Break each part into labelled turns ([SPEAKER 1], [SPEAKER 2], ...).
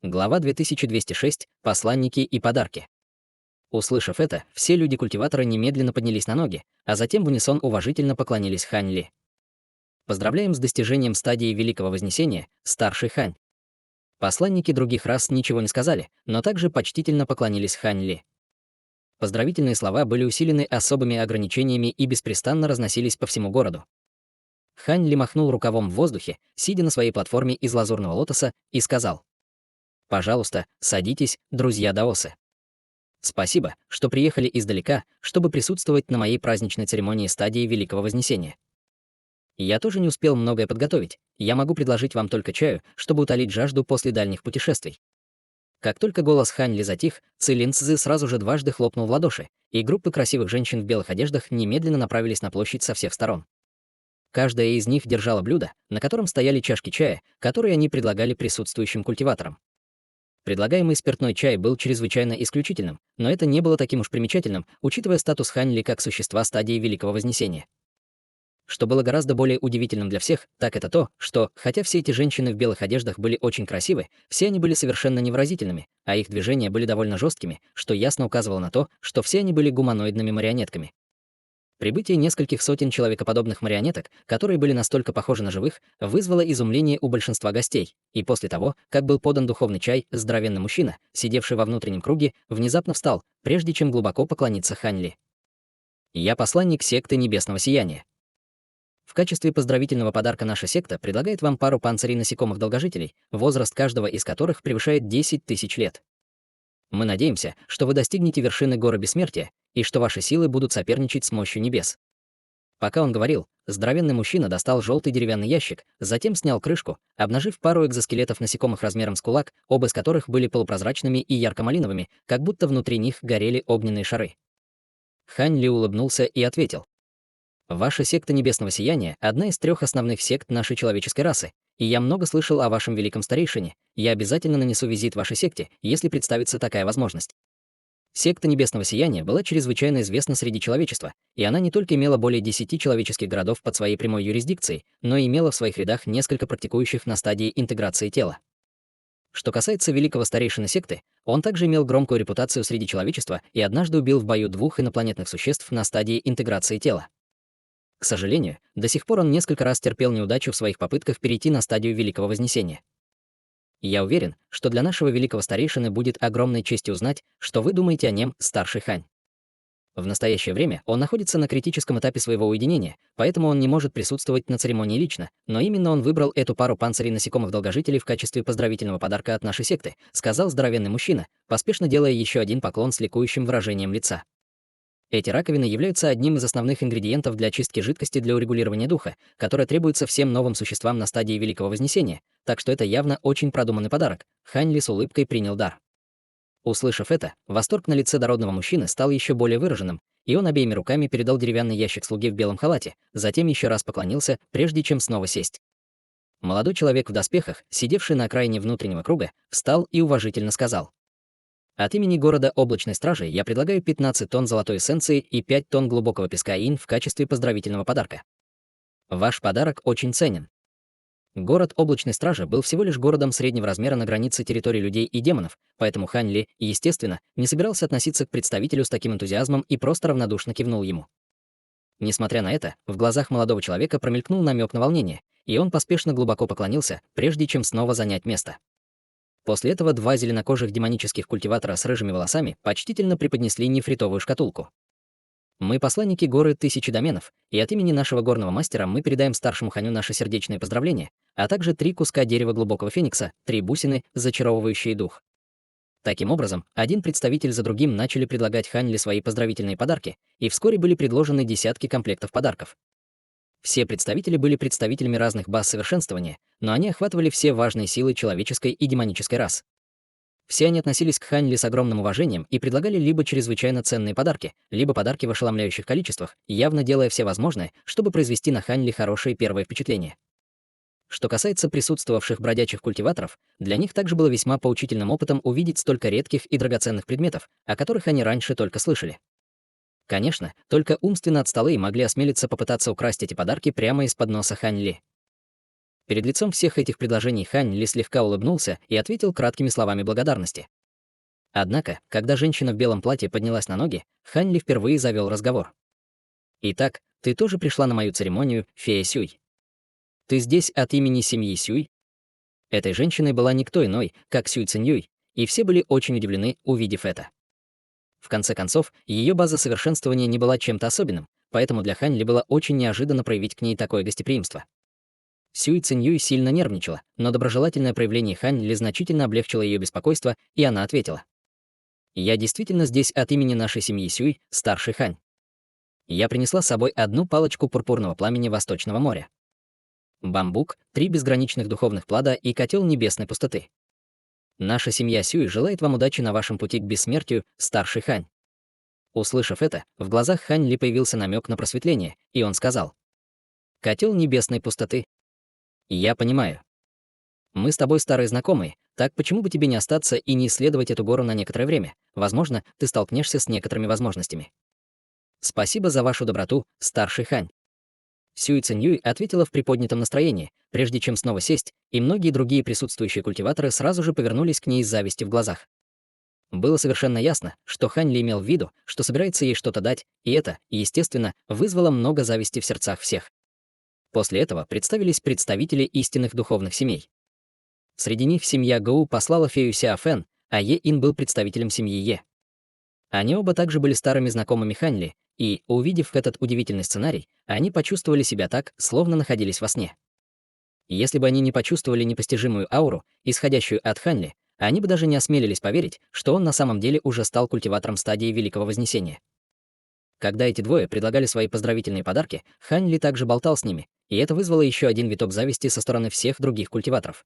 [SPEAKER 1] Глава 2206. Посланники и подарки. Услышав это, все люди-культиваторы немедленно поднялись на ноги, а затем в унисон уважительно поклонились Хань Ли. Поздравляем с достижением стадии Великого Вознесения, старший Хань. Посланники других рас ничего не сказали, но также почтительно поклонились Хань Ли. Поздравительные слова были усилены особыми ограничениями и беспрестанно разносились по всему городу. Хань Ли махнул рукавом в воздухе, сидя на своей платформе из лазурного лотоса, и сказал: «Пожалуйста, садитесь, друзья даосы. Спасибо, что приехали издалека, чтобы присутствовать на моей праздничной церемонии стадии Великого Вознесения. Я тоже не успел многое подготовить, я могу предложить вам только чаю, чтобы утолить жажду после дальних путешествий». Как только голос Хань Ли затих, Цилин Цзы сразу же дважды хлопнул в ладоши, и группы красивых женщин в белых одеждах немедленно направились на площадь со всех сторон. Каждая из них держала блюдо, на котором стояли чашки чая, которые они предлагали присутствующим культиваторам. Предлагаемый спиртной чай был чрезвычайно исключительным, но это не было таким уж примечательным, учитывая статус Хань Ли как существа стадии Великого Вознесения. Что было гораздо более удивительным для всех, так это то, что, хотя все эти женщины в белых одеждах были очень красивы, все они были совершенно невыразительными, а их движения были довольно жесткими, что ясно указывало на то, что все они были гуманоидными марионетками. Прибытие нескольких сотен человекоподобных марионеток, которые были настолько похожи на живых, вызвало изумление у большинства гостей, и после того, как был подан духовный чай, здоровенный мужчина, сидевший во внутреннем круге, внезапно встал, прежде чем глубоко поклониться Хань Ли. «Я посланник секты Небесного Сияния. В качестве поздравительного подарка наша секта предлагает вам пару панцирей насекомых-долгожителей, возраст каждого из которых превышает 10 тысяч лет. Мы надеемся, что вы достигнете вершины горы бессмертия, и что ваши силы будут соперничать с мощью небес». Пока он говорил, здоровенный мужчина достал желтый деревянный ящик, затем снял крышку, обнажив пару экзоскелетов насекомых размером с кулак, оба из которых были полупрозрачными и ярко-малиновыми, как будто внутри них горели огненные шары. Хань Ли улыбнулся и ответил: «Ваша секта Небесного Сияния — одна из 3 основных сект нашей человеческой расы, и я много слышал о вашем великом старейшине. Я обязательно нанесу визит вашей секте, если представится такая возможность». Секта Небесного Сияния была чрезвычайно известна среди человечества, и она не только имела более 10 человеческих городов под своей прямой юрисдикцией, но и имела в своих рядах несколько практикующих на стадии интеграции тела. Что касается великого старейшины секты, он также имел громкую репутацию среди человечества и однажды убил в бою 2 инопланетных существ на стадии интеграции тела. К сожалению, до сих пор он несколько раз терпел неудачу в своих попытках перейти на стадию Великого Вознесения. Я уверен, что для нашего великого старейшины будет огромной честью узнать, что вы думаете о нем, старший Хань. В настоящее время он находится на критическом этапе своего уединения, поэтому он не может присутствовать на церемонии лично, но именно он выбрал эту пару панцирей насекомых-долгожителей в качестве поздравительного подарка от нашей секты, сказал здоровенный мужчина, поспешно делая еще один поклон с ликующим выражением лица. Эти раковины являются одним из основных ингредиентов для очистки жидкости для урегулирования духа, которая требуется всем новым существам на стадии Великого Вознесения, так что это явно очень продуманный подарок. Хань Ли с улыбкой принял дар. Услышав это, восторг на лице дородного мужчины стал еще более выраженным, и он обеими руками передал деревянный ящик слуге в белом халате, затем еще раз поклонился, прежде чем снова сесть. Молодой человек в доспехах, сидевший на окраине внутреннего круга, встал и уважительно сказал: «От имени города Облачной Стражи я предлагаю 15 тонн золотой эссенции и 5 тонн глубокого песка инь в качестве поздравительного подарка. Ваш подарок очень ценен». Город Облачной Стражи был всего лишь городом среднего размера на границе территории людей и демонов, поэтому Хань Ли, естественно, не собирался относиться к представителю с таким энтузиазмом и просто равнодушно кивнул ему. Несмотря на это, в глазах молодого человека промелькнул намек на волнение, и он поспешно глубоко поклонился, прежде чем снова занять место. После этого 2 зеленокожих демонических культиватора с рыжими волосами почтительно преподнесли нефритовую шкатулку. «Мы посланники горы Тысячи Доменов, и от имени нашего горного мастера мы передаем старшему Ханю наши сердечные поздравления, а также 3 куска дерева глубокого феникса, 3 бусины, зачаровывающие дух». Таким образом, один представитель за другим начали предлагать Хань Ли свои поздравительные подарки, и вскоре были предложены десятки комплектов подарков. Все представители были представителями разных баз совершенствования, но они охватывали все важные силы человеческой и демонической рас. Все они относились к Хань Ли с огромным уважением и предлагали либо чрезвычайно ценные подарки, либо подарки в ошеломляющих количествах, явно делая все возможное, чтобы произвести на Хань Ли хорошее первое впечатление. Что касается присутствовавших бродячих культиваторов, для них также было весьма поучительным опытом увидеть столько редких и драгоценных предметов, о которых они раньше только слышали. Конечно, только умственно отсталые могли осмелиться попытаться украсть эти подарки прямо из-под носа Хань Ли. Перед лицом всех этих предложений Хань Ли слегка улыбнулся и ответил краткими словами благодарности. Однако, когда женщина в белом платье поднялась на ноги, Хань Ли впервые завел разговор. «Итак, ты тоже пришла на мою церемонию, фея Сюй. Ты здесь от имени семьи Сюй?» Этой женщиной была никто иной, как Сюй Циньюй, и все были очень удивлены, увидев это. В конце концов, ее база совершенствования не была чем-то особенным, поэтому для Хань Ли было очень неожиданно проявить к ней такое гостеприимство. Сюй Циньюй сильно нервничала, но доброжелательное проявление Хань Ли значительно облегчило ее беспокойство, и она ответила. «Я действительно здесь от имени нашей семьи Сюй, старший Хань. Я принесла с собой одну палочку пурпурного пламени Восточного моря. Бамбук, 3 безграничных духовных плода и котел небесной пустоты. Наша семья Сюй желает вам удачи на вашем пути к бессмертию, старший Хань». Услышав это, в глазах Хань Ли появился намек на просветление, и он сказал. «Котел небесной пустоты. Я понимаю. Мы с тобой старые знакомые, так почему бы тебе не остаться и не исследовать эту гору на некоторое время? Возможно, ты столкнешься с некоторыми возможностями. Спасибо за вашу доброту, старший Хань». Сюй Циньюй ответила в приподнятом настроении, прежде чем снова сесть, и многие другие присутствующие культиваторы сразу же повернулись к ней с завистью в глазах. Было совершенно ясно, что Хань Ли имел в виду, что собирается ей что-то дать, и это, естественно, вызвало много зависти в сердцах всех. После этого представились представители истинных духовных семей. Среди них семья Гоу послала фею Сяофэн, а Е Ин был представителем семьи Е. Они оба также были старыми знакомыми Хань Ли, и, увидев этот удивительный сценарий, они почувствовали себя так, словно находились во сне. Если бы они не почувствовали непостижимую ауру, исходящую от Хань Ли, они бы даже не осмелились поверить, что он на самом деле уже стал культиватором стадии Великого Вознесения. Когда эти двое предлагали свои поздравительные подарки, Хань Ли также болтал с ними, и это вызвало еще один виток зависти со стороны всех других культиваторов.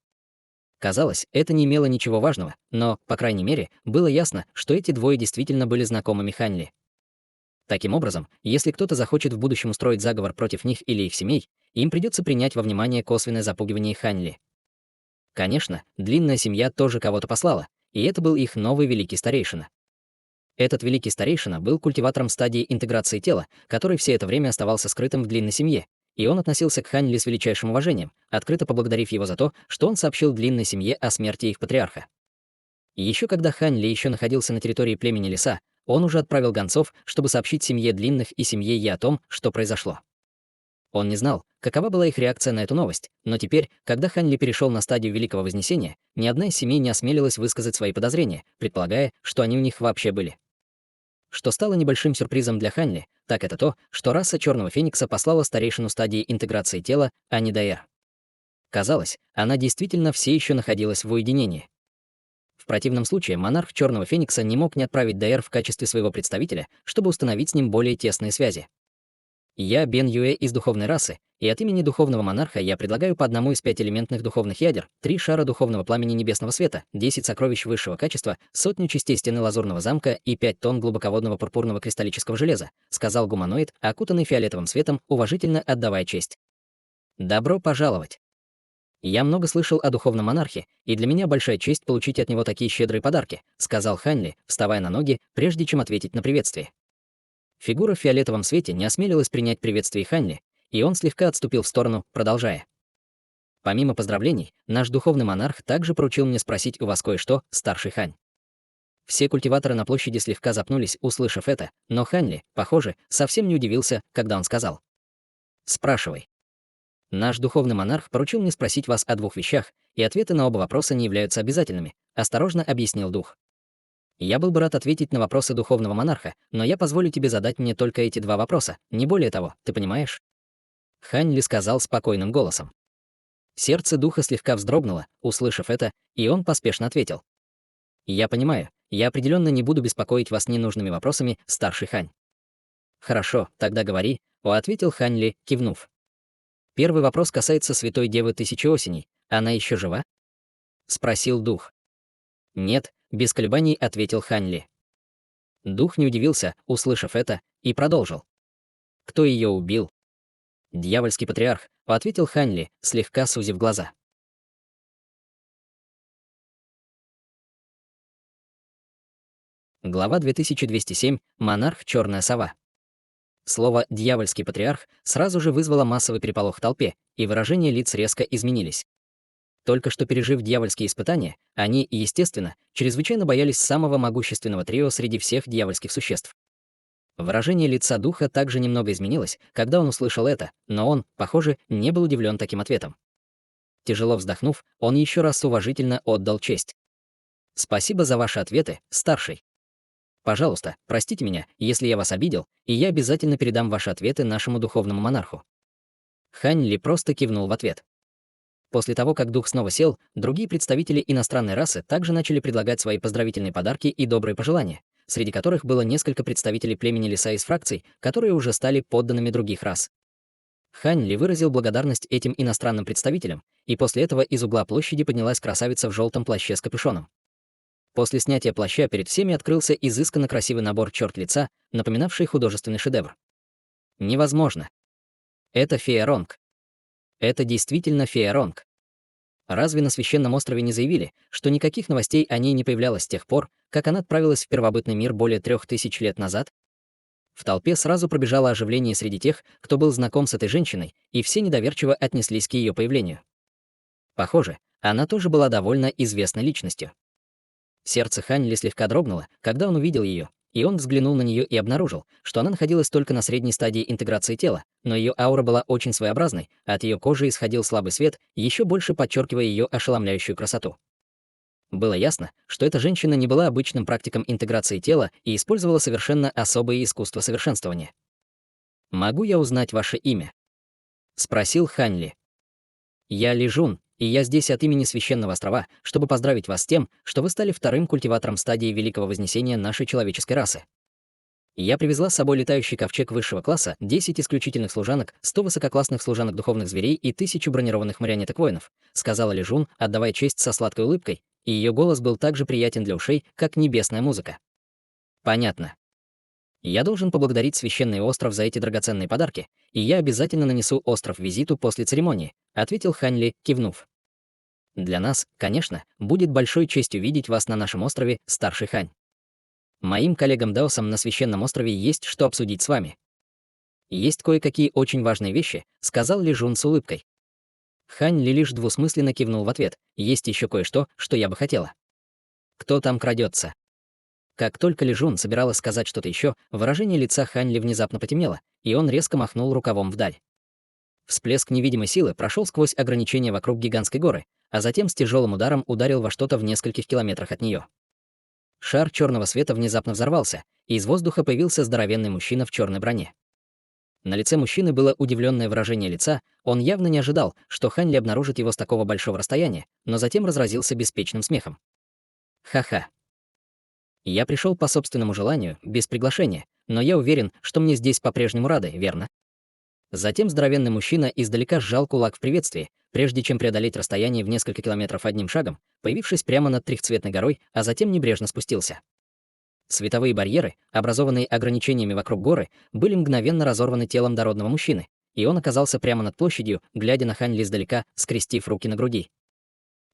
[SPEAKER 1] Казалось, это не имело ничего важного, но, по крайней мере, было ясно, что эти двое действительно были знакомыми Хань Ли. Таким образом, если кто-то захочет в будущем устроить заговор против них или их семей, им придется принять во внимание косвенное запугивание Хань Ли. Конечно, длинная семья тоже кого-то послала, и это был их новый великий старейшина. Этот великий старейшина был культиватором стадии интеграции тела, который все это время оставался скрытым в длинной семье, и он относился к Хань Ли с величайшим уважением, открыто поблагодарив его за то, что он сообщил длинной семье о смерти их патриарха. Еще когда Хань Ли еще находился на территории племени Лиса, он уже отправил гонцов, чтобы сообщить семье Длинных и семье Е о том, что произошло. Он не знал, какова была их реакция на эту новость, но теперь, когда Хань Ли перешел на стадию Великого Вознесения, ни одна из семей не осмелилась высказать свои подозрения, предполагая, что они у них вообще были. Что стало небольшим сюрпризом для Хань Ли, так это то, что раса Черного Феникса послала старейшину стадии интеграции тела, а не Даэр. Казалось, она действительно все еще находилась в уединении. В противном случае монарх Черного Феникса не мог не отправить Даэр в качестве своего представителя, чтобы установить с ним более тесные связи. Я Бен Юэ из духовной расы, и от имени духовного монарха я предлагаю по одному из 5 элементных духовных ядер, 3 шара духовного пламени небесного света, 10 сокровищ высшего качества, 100 частей стены лазурного замка и 5 тонн глубоководного пурпурного кристаллического железа, сказал гуманоид, окутанный фиолетовым светом, уважительно отдавая честь. Добро пожаловать. Я много слышал о духовном монархе, и для меня большая честь получить от него такие щедрые подарки, сказал Хань Ли, вставая на ноги, прежде чем ответить на приветствие. Фигура в фиолетовом свете не осмелилась принять приветствие Хань Ли, и он слегка отступил в сторону, продолжая. Помимо поздравлений, наш духовный монарх также поручил мне спросить у вас кое-что, старший Хань. Все культиваторы на площади слегка запнулись, услышав это, но Хань Ли, похоже, совсем не удивился, когда он сказал. «Спрашивай». Наш духовный монарх поручил мне спросить вас о 2 вещах, и ответы на оба вопроса не являются обязательными, осторожно объяснил дух. Я был бы рад ответить на вопросы духовного монарха, но я позволю тебе задать мне только эти 2 вопроса, не более того, ты понимаешь? Хань Ли сказал спокойным голосом. Сердце духа слегка вздрогнуло, услышав это, и он поспешно ответил. Я понимаю, я определенно не буду беспокоить вас ненужными вопросами, старший Хань. Хорошо, тогда говори, ответил Хань Ли, кивнув. Первый вопрос касается святой девы Тысячи Осеней. Она еще жива? Спросил дух. Нет, без колебаний ответил Хань Ли. Дух не удивился, услышав это, и продолжил. Кто ее убил? Дьявольский патриарх, ответил Хань Ли, слегка сузив глаза. Глава 2207. Монарх Черная сова. Слово «дьявольский патриарх» сразу же вызвало массовый переполох в толпе, и выражения лиц резко изменились. Только что пережив дьявольские испытания, они, естественно, чрезвычайно боялись самого могущественного трио среди всех дьявольских существ. Выражение лица духа также немного изменилось, когда он услышал это, но он, похоже, не был удивлен таким ответом. Тяжело вздохнув, он еще раз уважительно отдал честь. «Спасибо за ваши ответы, старший. Пожалуйста, простите меня, если я вас обидел, и я обязательно передам ваши ответы нашему духовному монарху». Хань Ли просто кивнул в ответ. После того, как дух снова сел, другие представители иностранной расы также начали предлагать свои поздравительные подарки и добрые пожелания, среди которых было несколько представителей племени лиса из фракций, которые уже стали подданными других рас. Хань Ли выразил благодарность этим иностранным представителям, и после этого из угла площади поднялась красавица в желтом плаще с капюшоном. После снятия плаща перед всеми открылся изысканно красивый набор черт лица, напоминавший художественный шедевр. Невозможно. Это фея Ронг. Это действительно фея Ронг. Разве на Священном острове не заявили, что никаких новостей о ней не появлялось с тех пор, как она отправилась в первобытный мир более 3000 лет назад? В толпе сразу пробежало оживление среди тех, кто был знаком с этой женщиной, и все недоверчиво отнеслись к ее появлению. Похоже, она тоже была довольно известной личностью. Сердце Хань Ли слегка дрогнуло, когда он увидел ее, и он взглянул на нее и обнаружил, что она находилась только на средней стадии интеграции тела, но ее аура была очень своеобразной, а от ее кожи исходил слабый свет, еще больше подчеркивая ее ошеломляющую красоту. Было ясно, что эта женщина не была обычным практиком интеграции тела и использовала совершенно особое искусство совершенствования. «Могу я узнать ваше имя?» — спросил Хань Ли. «Я Ли Жун, и я здесь от имени Священного острова, чтобы поздравить вас с тем, что вы стали вторым культиватором стадии Великого Вознесения нашей человеческой расы. Я привезла с собой летающий ковчег высшего класса, 10 исключительных служанок, 100 высококлассных служанок духовных зверей и 1000 бронированных марионеток-воинов», сказала Ли Жун, отдавая честь со сладкой улыбкой, и ее голос был так же приятен для ушей, как небесная музыка. «Понятно. Я должен поблагодарить Священный остров за эти драгоценные подарки, и я обязательно нанесу остров визиту после церемонии», ответил Хань Ли, кивнув. «Для нас, конечно, будет большой честью видеть вас на нашем острове, старший Хань. Моим коллегам-даосам на Священном острове есть что обсудить с вами. Есть кое-какие очень важные вещи», сказал Ли Жун с улыбкой. Хань Ли лишь двусмысленно кивнул в ответ. «Есть еще кое-что, что я бы хотела». «Кто там крадется?» Как только Ли Жун собиралась сказать что-то еще, выражение лица Хань Ли внезапно потемнело, и он резко махнул рукавом вдаль. Всплеск невидимой силы прошел сквозь ограничения вокруг гигантской горы, а затем с тяжелым ударом ударил во что-то в нескольких километрах от нее. Шар черного света внезапно взорвался, и из воздуха появился здоровенный мужчина в черной броне. На лице мужчины было удивленное выражение лица, он явно не ожидал, что Хань Ли обнаружит его с такого большого расстояния, но затем разразился беспечным смехом. «Ха-ха. Я пришел по собственному желанию, без приглашения, но я уверен, что мне здесь по-прежнему рады, верно?» Затем здоровенный мужчина издалека сжал кулак в приветствии, прежде чем преодолеть расстояние в несколько километров одним шагом, появившись прямо над трехцветной горой, а затем небрежно спустился. Световые барьеры, образованные ограничениями вокруг горы, были мгновенно разорваны телом дородного мужчины, и он оказался прямо над площадью, глядя на Хань Ли издалека, скрестив руки на груди.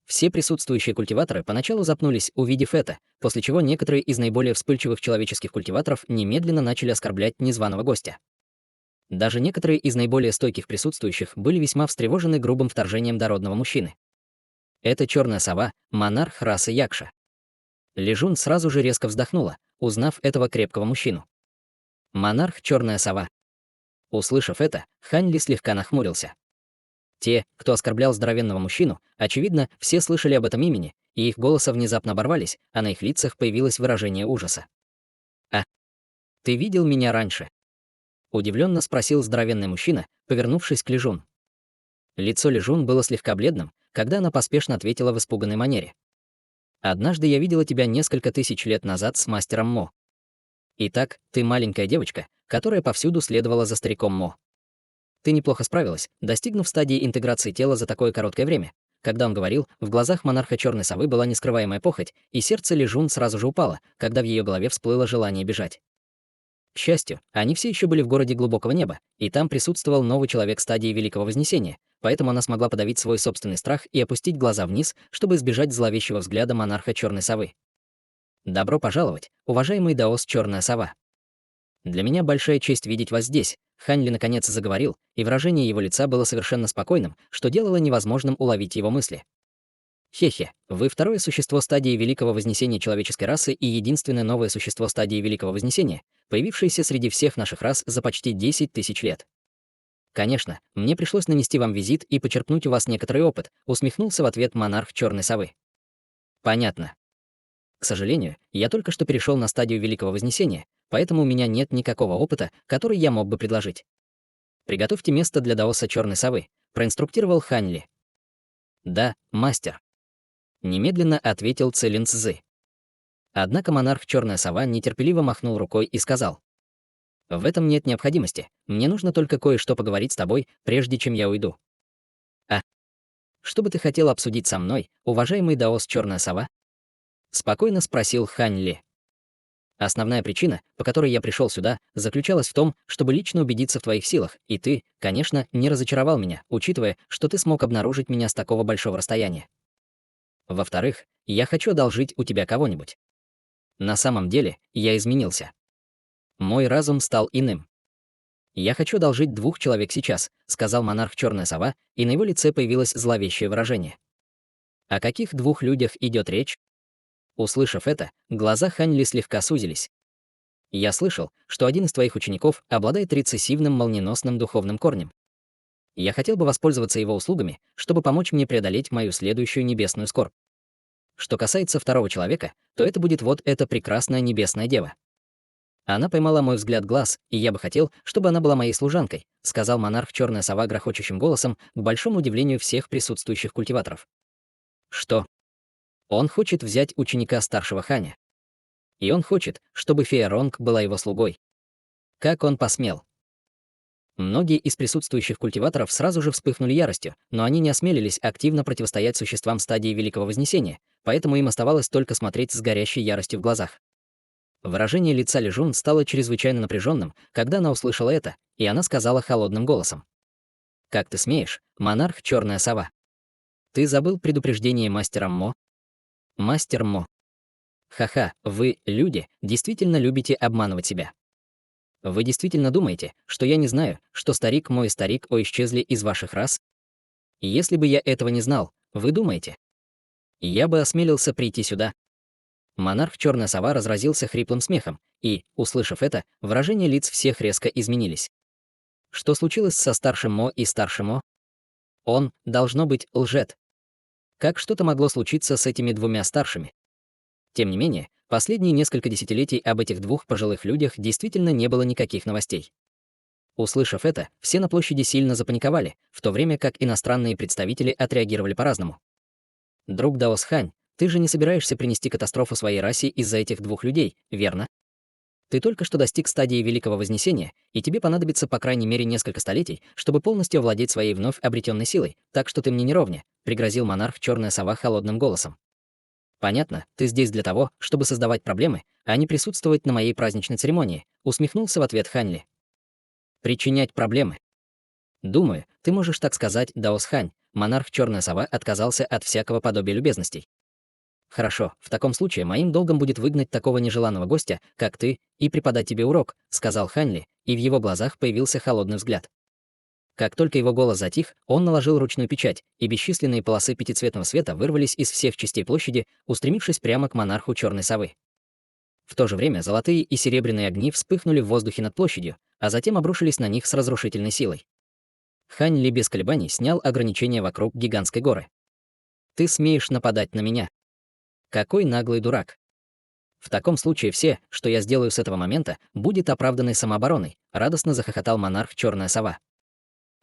[SPEAKER 1] Все присутствующие культиваторы поначалу запнулись, увидев это, после чего некоторые из наиболее вспыльчивых человеческих культиваторов немедленно начали оскорблять незваного гостя. Даже некоторые из наиболее стойких присутствующих были весьма встревожены грубым вторжением дородного мужчины. Это черная сова, монарх расы Якша. Ли Жун сразу же резко вздохнула, узнав этого крепкого мужчину. Монарх черная сова. Услышав это, Хань Ли слегка нахмурился. Те, кто оскорблял здоровенного мужчину, очевидно, все слышали об этом имени, и их голоса внезапно оборвались, а на их лицах появилось выражение ужаса. «А, ты видел меня раньше?» Удивленно спросил здоровенный мужчина, повернувшись к Ли Жун. Лицо Ли Жун было слегка бледным, когда она поспешно ответила в испуганной манере. «Однажды я видела тебя несколько тысяч лет назад с мастером Мо. Итак, ты маленькая девочка, которая повсюду следовала за стариком Мо. Ты неплохо справилась, достигнув стадии интеграции тела за такое короткое время». Когда он говорил, в глазах монарха черной совы была нескрываемая похоть, и сердце Ли Жун сразу же упало, когда в ее голове всплыло желание бежать. К счастью, они все еще были в городе глубокого неба, и там присутствовал новый человек стадии Великого Вознесения, поэтому она смогла подавить свой собственный страх и опустить глаза вниз, чтобы избежать зловещего взгляда монарха черной совы. «Добро пожаловать, уважаемый даос черная сова». Для меня большая честь видеть вас здесь. Ханли наконец заговорил, и выражение его лица было совершенно спокойным, что делало невозможным уловить его мысли. Хе-хе, вы второе существо стадии Великого Вознесения человеческой расы и единственное новое существо стадии Великого Вознесения, появившееся среди всех наших рас за почти 10 тысяч лет. Конечно, мне пришлось нанести вам визит и почерпнуть у вас некоторый опыт, усмехнулся в ответ монарх Черной Совы. Понятно. К сожалению, я только что перешел на стадию Великого Вознесения, поэтому у меня нет никакого опыта, который я мог бы предложить. Приготовьте место для даоса Черной Совы, проинструктировал Ханли. Да, мастер. Немедленно ответил Цилин Цзы. Однако монарх Черная Сова нетерпеливо махнул рукой и сказал: «В этом нет необходимости. Мне нужно только кое-что поговорить с тобой, прежде чем я уйду». «А что бы ты хотел обсудить со мной, уважаемый даос Черная Сова?» Спокойно спросил Ханли. «Основная причина, по которой я пришел сюда, заключалась в том, чтобы лично убедиться в твоих силах, и ты, конечно, не разочаровал меня, учитывая, что ты смог обнаружить меня с такого большого расстояния. Во-вторых, я хочу одолжить у тебя кого-нибудь. На самом деле, я изменился. Мой разум стал иным. Я хочу одолжить 2 человек сейчас», — сказал монарх Черная Сова, и на его лице появилось зловещее выражение. О каких 2 людях идет речь? Услышав это, глаза Ханли слегка сузились. «Я слышал, что один из твоих учеников обладает рецессивным молниеносным духовным корнем. Я хотел бы воспользоваться его услугами, чтобы помочь мне преодолеть мою следующую небесную скорбь. Что касается второго человека, то это будет вот эта прекрасная небесная дева. Она поймала мой взгляд глаз, и я бы хотел, чтобы она была моей служанкой», — сказал монарх Черная Сова грохочущим голосом, к большому удивлению всех присутствующих культиваторов. «Что? Он хочет взять ученика старшего Ханя. И он хочет, чтобы фея Ронг была его слугой. Как он посмел?» Многие из присутствующих культиваторов сразу же вспыхнули яростью, но они не осмелились активно противостоять существам стадии Великого Вознесения, поэтому им оставалось только смотреть с горящей яростью в глазах. Выражение лица Лижун стало чрезвычайно напряженным, когда она услышала это, и она сказала холодным голосом: «Как ты смеешь, монарх Черная Сова? Ты забыл предупреждение мастера Мо?» «Мастер Мо. Ха-ха, вы, люди, действительно любите обманывать себя. Вы действительно думаете, что я не знаю, что старик Мо и старик О исчезли из ваших рас? Если бы я этого не знал, вы думаете, я бы осмелился прийти сюда?» Монарх Черная Сова разразился хриплым смехом, и, услышав это, выражения лиц всех резко изменились. Что случилось со старшим Мо и старшим Мо? Он, должно быть, лжет. Как что-то могло случиться с этими 2 старшими? Тем не менее, последние несколько десятилетий об этих 2 пожилых людях действительно не было никаких новостей. Услышав это, все на площади сильно запаниковали, в то время как иностранные представители отреагировали по-разному. «Друг Даос Хань, ты же не собираешься принести катастрофу своей расе из-за этих 2 людей, верно? Ты только что достиг стадии Великого Вознесения, и тебе понадобится по крайней мере несколько столетий, чтобы полностью овладеть своей вновь обретенной силой, так что ты мне не ровня», — пригрозил монарх Черная Сова холодным голосом. «Понятно, ты здесь для того, чтобы создавать проблемы, а не присутствовать на моей праздничной церемонии», — усмехнулся в ответ Ханли. «Причинять проблемы? Думаю, ты можешь так сказать, Даос Хань», — монарх Черная Сова отказался от всякого подобия любезностей. «Хорошо, в таком случае моим долгом будет выгнать такого нежеланного гостя, как ты, и преподать тебе урок», — сказал Ханли, и в его глазах появился холодный взгляд. Как только его голос затих, он наложил ручную печать, и бесчисленные полосы пятицветного света вырвались из всех частей площади, устремившись прямо к монарху Черной Совы. В то же время золотые и серебряные огни вспыхнули в воздухе над площадью, а затем обрушились на них с разрушительной силой. Ханли без колебаний снял ограничения вокруг гигантской горы. «Ты смеешь нападать на меня? Какой наглый дурак! В таком случае все, что я сделаю с этого момента, будет оправданной самообороной», — радостно захохотал монарх Черная Сова.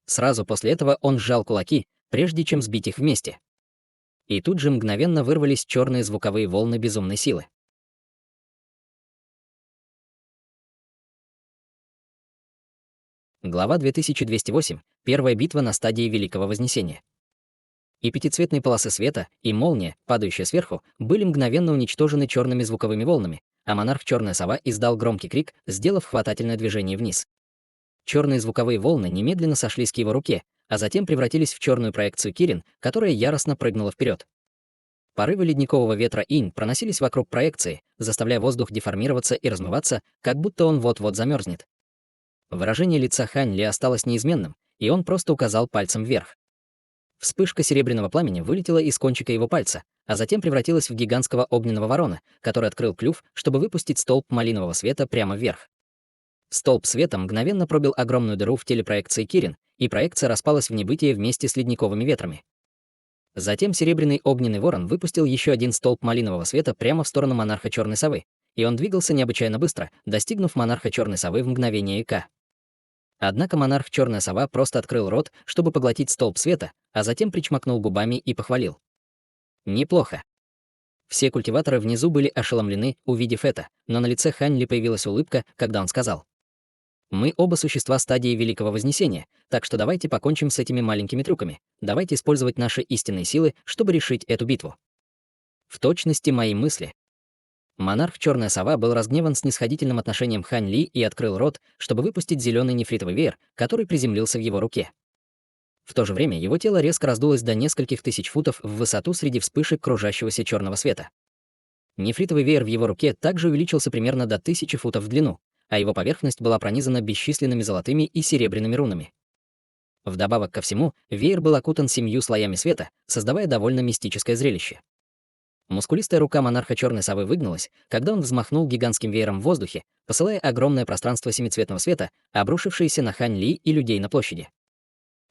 [SPEAKER 1] Сразу после этого он сжал кулаки, прежде чем сбить их вместе. И тут же мгновенно вырвались черные звуковые волны безумной силы. Глава 2208. Первая битва на стадии Великого Вознесения. И пятицветные полосы света, и молния, падающая сверху, были мгновенно уничтожены черными звуковыми волнами, а монарх Черная Сова издал громкий крик, сделав хватательное движение вниз. Черные звуковые волны немедленно сошлись к его руке, а затем превратились в черную проекцию Кирин, которая яростно прыгнула вперед. Порывы ледникового ветра инь проносились вокруг проекции, заставляя воздух деформироваться и размываться, как будто он вот-вот замерзнет. Выражение лица Хань Ли осталось неизменным, и он просто указал пальцем вверх. Вспышка серебряного пламени вылетела из кончика его пальца, а затем превратилась в гигантского огненного ворона, который открыл клюв, чтобы выпустить столб малинового света прямо вверх. Столб света мгновенно пробил огромную дыру в теле проекции Кирин, и проекция распалась в небытие вместе с ледниковыми ветрами. Затем серебряный огненный ворон выпустил еще один столб малинового света прямо в сторону монарха Черной Совы, и он двигался необычайно быстро, достигнув монарха Черной Совы в мгновение ока. Однако монарх Черная Сова просто открыл рот, чтобы поглотить столб света, а затем причмокнул губами и похвалил. Неплохо. Все культиваторы внизу были ошеломлены, увидев это, но на лице Хань Ли появилась улыбка, когда он сказал: «Мы оба существа стадии Великого Вознесения, так что давайте покончим с этими маленькими трюками. Давайте использовать наши истинные силы, чтобы решить эту битву». В точности мои мысли. Монарх Черная Сова был разгневан снисходительным отношением Хань Ли и открыл рот, чтобы выпустить зеленый нефритовый веер, который приземлился в его руке. В то же время его тело резко раздулось до нескольких тысяч футов в высоту среди вспышек кружащегося черного света. Нефритовый веер в его руке также увеличился примерно до 1000 футов в длину, а его поверхность была пронизана бесчисленными золотыми и серебряными рунами. Вдобавок ко всему, веер был окутан 7 слоями света, создавая довольно мистическое зрелище. Мускулистая рука монарха Черной Совы выгнулась, когда он взмахнул гигантским веером в воздухе, посылая огромное пространство семицветного света, обрушившееся на Хань Ли и людей на площади.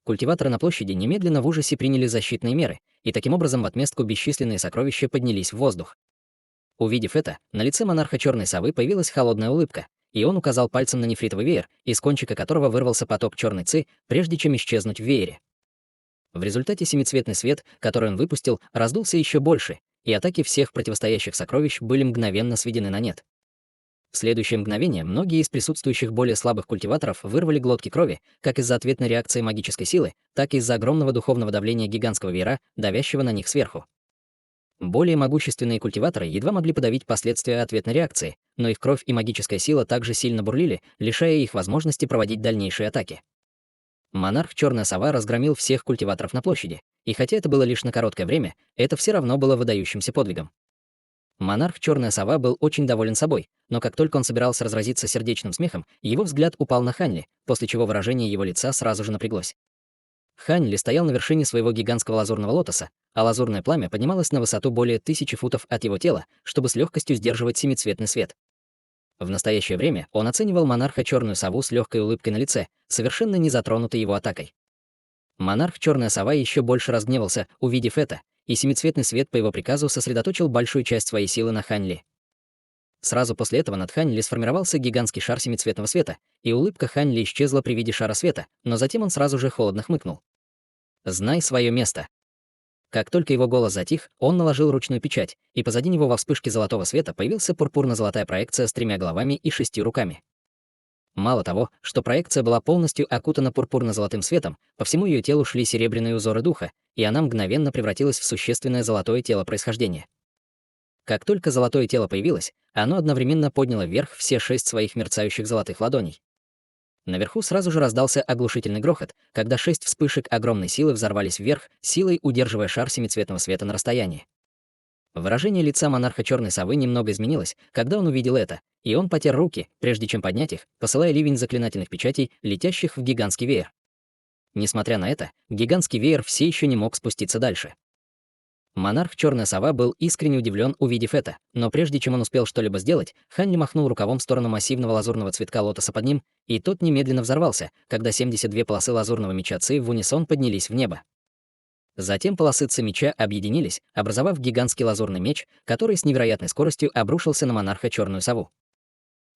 [SPEAKER 1] Культиваторы на площади немедленно в ужасе приняли защитные меры, и таким образом в отместку бесчисленные сокровища поднялись в воздух. Увидев это, на лице монарха Черной Совы появилась холодная улыбка, и он указал пальцем на нефритовый веер, из кончика которого вырвался поток черной ци, прежде чем исчезнуть в веере. В результате семицветный свет, который он выпустил, раздулся еще больше, и атаки всех противостоящих сокровищ были мгновенно сведены на нет. В следующее мгновение многие из присутствующих более слабых культиваторов вырвали глотки крови, как из-за ответной реакции магической силы, так и из-за огромного духовного давления гигантского веера, давящего на них сверху. Более могущественные культиваторы едва могли подавить последствия ответной реакции, но их кровь и магическая сила также сильно бурлили, лишая их возможности проводить дальнейшие атаки. Монарх Черная Сова разгромил всех культиваторов на площади, и хотя это было лишь на короткое время, это все равно было выдающимся подвигом. Монарх Черная Сова был очень доволен собой, но как только он собирался разразиться сердечным смехом, его взгляд упал на Хань Ли, после чего выражение его лица сразу же напряглось. Хань Ли стоял на вершине своего гигантского лазурного лотоса, а лазурное пламя поднималось на высоту более 1000 футов от его тела, чтобы с легкостью сдерживать семицветный свет. В настоящее время он оценивал монарха Черную Сову с легкой улыбкой на лице, совершенно не затронутой его атакой. Монарх Черная Сова еще больше разгневался, увидев это, и семицветный свет по его приказу сосредоточил большую часть своей силы на Хань Ли. Сразу после этого над Хань Ли сформировался гигантский шар семицветного света, и улыбка Хань Ли исчезла при виде шара света, но затем он сразу же холодно хмыкнул. «Знай свое место». Как только его голос затих, он наложил ручную печать, и позади него во вспышке золотого света появился пурпурно-золотая проекция с 3 головами и 6 руками. Мало того, что проекция была полностью окутана пурпурно-золотым светом, по всему ее телу шли серебряные узоры духа, и она мгновенно превратилась в существенное золотое тело происхождения. Как только золотое тело появилось, оно одновременно подняло вверх все 6 своих мерцающих золотых ладоней. Наверху сразу же раздался оглушительный грохот, когда 6 вспышек огромной силы взорвались вверх, силой удерживая шар семицветного света на расстоянии. Выражение лица монарха Черной Совы немного изменилось, когда он увидел это, и он потер руки, прежде чем поднять их, посылая ливень заклинательных печатей, летящих в гигантский веер. Несмотря на это, гигантский веер все еще не мог спуститься дальше. Монарх Черная Сова был искренне удивлен, увидев это, но прежде чем он успел что-либо сделать, Хань Ли махнул рукавом в сторону массивного лазурного цветка лотоса под ним, и тот немедленно взорвался, когда 72 полосы лазурного меча Ци в унисон поднялись в небо. Затем полосы Ци меча объединились, образовав гигантский лазурный меч, который с невероятной скоростью обрушился на монарха Черную Сову.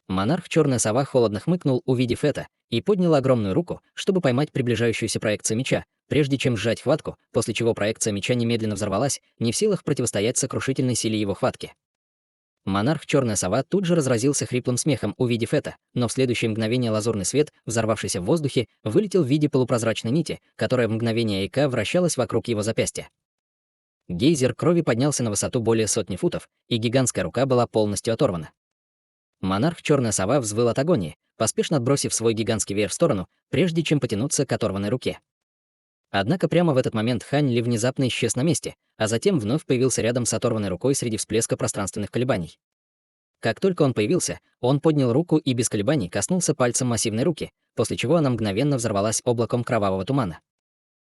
[SPEAKER 1] Монарх Черная Сова холодно хмыкнул, увидев это, и поднял огромную руку, чтобы поймать приближающуюся проекцию меча, прежде чем сжать хватку, после чего проекция меча немедленно взорвалась, не в силах противостоять сокрушительной силе его хватки. Монарх Черная Сова тут же разразился хриплым смехом, увидев это, но в следующее мгновение лазурный свет, взорвавшийся в воздухе, вылетел в виде полупрозрачной нити, которая в мгновение ока вращалась вокруг его запястья. Гейзер крови поднялся на высоту более 100 футов, и гигантская рука была полностью оторвана. Монарх Черная Сова взвыл от агонии, поспешно отбросив свой гигантский веер в сторону, прежде чем потянуться к оторванной руке. Однако прямо в этот момент Хань Ли внезапно исчез на месте, а затем вновь появился рядом с оторванной рукой среди всплеска пространственных колебаний. Как только он появился, он поднял руку и без колебаний коснулся пальцем массивной руки, после чего она мгновенно взорвалась облаком кровавого тумана.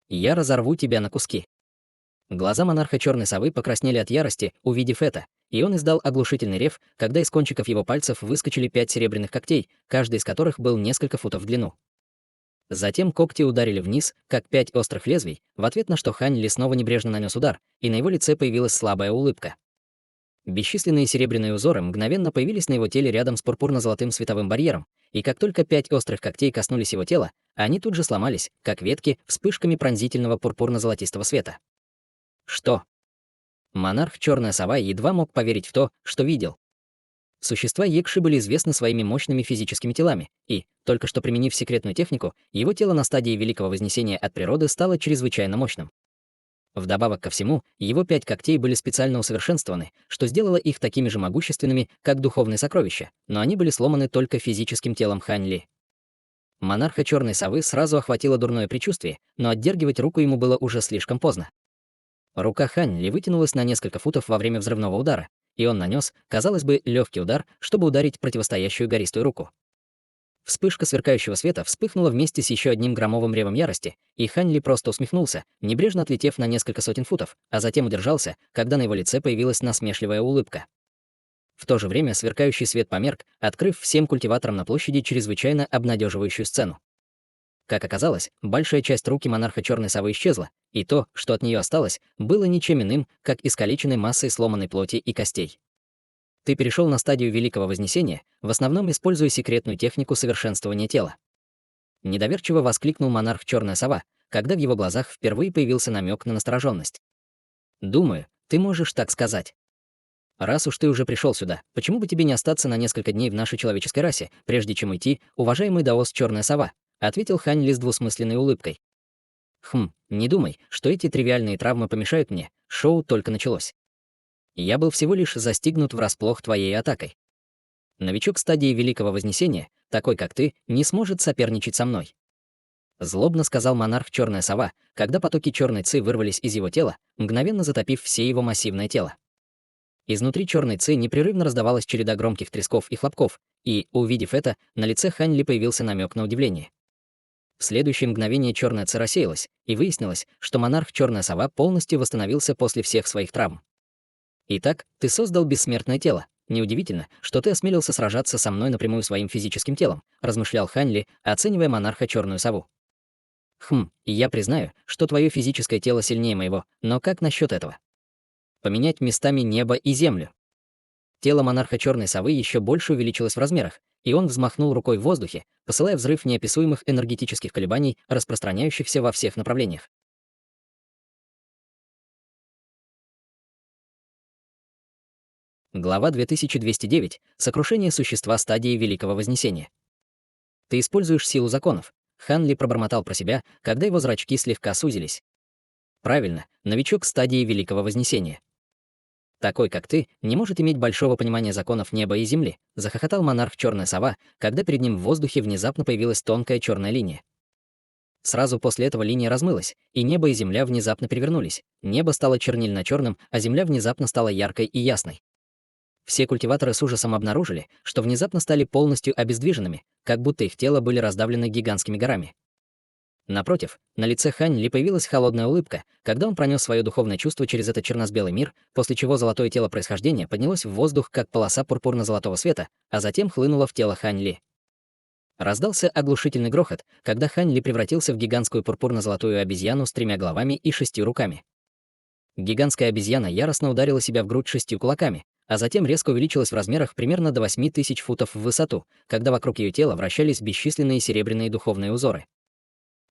[SPEAKER 1] «Я разорву тебя на куски». Глаза монарха черной совы покраснели от ярости, увидев это, и он издал оглушительный рев, когда из кончиков его пальцев выскочили 5 серебряных когтей, каждый из которых был несколько футов в длину. Затем когти ударили вниз, как 5 острых лезвий, в ответ на что Хань Ли снова небрежно нанес удар, и на его лице появилась слабая улыбка. Бесчисленные серебряные узоры мгновенно появились на его теле рядом с пурпурно-золотым световым барьером, и как только 5 острых когтей коснулись его тела, они тут же сломались, как ветки, вспышками пронзительного пурпурно-золотистого света. Что? Монарх Черная Сова едва мог поверить в то, что видел. Существа Екши были известны своими мощными физическими телами, и, только что применив секретную технику, его тело на стадии Великого Вознесения от природы стало чрезвычайно мощным. Вдобавок ко всему, его 5 когтей были специально усовершенствованы, что сделало их такими же могущественными, как духовные сокровища, но они были сломаны только физическим телом Хань Ли. Монарха Черной Совы сразу охватило дурное предчувствие, но отдергивать руку ему было уже слишком поздно. Рука Хань Ли вытянулась на несколько футов во время взрывного удара, и он нанес, казалось бы, легкий удар, чтобы ударить противостоящую гористую руку. Вспышка сверкающего света вспыхнула вместе с еще одним громовым ревом ярости, и Хань Ли просто усмехнулся, небрежно отлетев на несколько сотен футов, а затем удержался, когда на его лице появилась насмешливая улыбка. В то же время сверкающий свет померк, открыв всем культиваторам на площади чрезвычайно обнадеживающую сцену. Как оказалось, большая часть руки монарха Черной Совы исчезла, и то, что от нее осталось, было ничем иным, как искалеченной массой сломанной плоти и костей. Ты перешел на стадию Великого Вознесения, в основном используя секретную технику совершенствования тела. Недоверчиво воскликнул монарх Черная Сова, когда в его глазах впервые появился намек на настороженность. Думаю, ты можешь так сказать. Раз уж ты уже пришел сюда, почему бы тебе не остаться на несколько дней в нашей человеческой расе, прежде чем уйти, уважаемый даос Черная Сова? Ответил Хань Ли с двусмысленной улыбкой. Не думай, что эти тривиальные травмы помешают мне, шоу только началось. Я был всего лишь застигнут врасплох твоей атакой. Новичок стадии Великого Вознесения, такой как ты, не сможет соперничать со мной. Злобно сказал монарх Черная Сова, когда потоки черной ци вырвались из его тела, мгновенно затопив все его массивное тело. Изнутри черной ци непрерывно раздавалась череда громких тресков и хлопков, и, увидев это, на лице Хань Ли появился намек на удивление. В следующее мгновение черная ци рассеялась, и выяснилось, что монарх Черная Сова полностью восстановился после всех своих травм. Итак, ты создал бессмертное тело. Неудивительно, что ты осмелился сражаться со мной напрямую своим физическим телом, размышлял Хань Ли, оценивая монарха Черную Сову. Я признаю, что твое физическое тело сильнее моего, но как насчет этого? Поменять местами небо и землю. Тело монарха Черной Совы еще больше увеличилось в размерах, и он взмахнул рукой в воздухе, посылая взрыв неописуемых энергетических колебаний, распространяющихся во всех направлениях. Глава 2209. Сокрушение существа стадии Великого Вознесения. Ты используешь силу законов. Хан Ли пробормотал про себя, когда его зрачки слегка сузились. Правильно, новичок стадии Великого Вознесения. Такой, как ты, не может иметь большого понимания законов неба и земли, захохотал монарх Черная Сова, когда перед ним в воздухе внезапно появилась тонкая черная линия. Сразу после этого линия размылась, и небо и земля внезапно перевернулись. Небо стало чернильно-черным, а земля внезапно стала яркой и ясной. Все культиваторы с ужасом обнаружили, что внезапно стали полностью обездвиженными, как будто их тела были раздавлены гигантскими горами. Напротив, на лице Хань Ли появилась холодная улыбка, когда он пронес свое духовное чувство через этот черно-белый мир, после чего золотое тело происхождения поднялось в воздух, как полоса пурпурно-золотого света, а затем хлынуло в тело Хань Ли. Раздался оглушительный грохот, когда Хань Ли превратился в гигантскую пурпурно-золотую обезьяну с 3 головами и 6 руками. Гигантская обезьяна яростно ударила себя в грудь 6 кулаками, а затем резко увеличилась в размерах примерно до 8000 футов в высоту, когда вокруг ее тела вращались бесчисленные серебряные духовные узоры.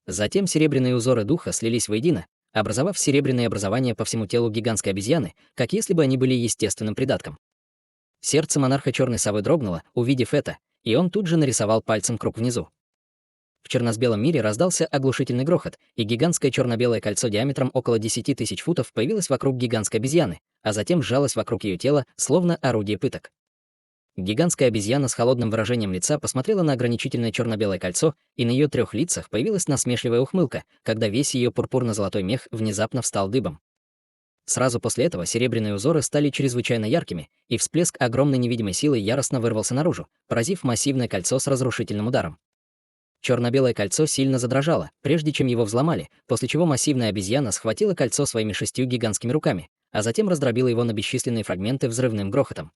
[SPEAKER 1] Затем серебряные узоры духа слились воедино, образовав серебряные образования по всему телу гигантской обезьяны, как если бы они были естественным придатком. Сердце монарха Черной Совы дрогнуло, увидев это, и он тут же нарисовал пальцем круг внизу. В черно-белом мире раздался оглушительный грохот, и гигантское черно-белое кольцо диаметром около 10 000 футов появилось вокруг гигантской обезьяны, а затем сжалось вокруг ее тела, словно орудие пыток. Гигантская обезьяна с холодным выражением лица посмотрела на ограничительное черно-белое кольцо, и на ее 3 лицах появилась насмешливая ухмылка, когда весь ее пурпурно-золотой мех внезапно встал дыбом. Сразу после этого серебряные узоры стали чрезвычайно яркими, и всплеск огромной невидимой силы яростно вырвался наружу, поразив массивное кольцо с разрушительным ударом. Черно-белое кольцо сильно задрожало, прежде чем его взломали, после чего массивная обезьяна схватила кольцо своими 6 гигантскими руками, а затем раздробила его на бесчисленные фрагменты взрывным грохотом.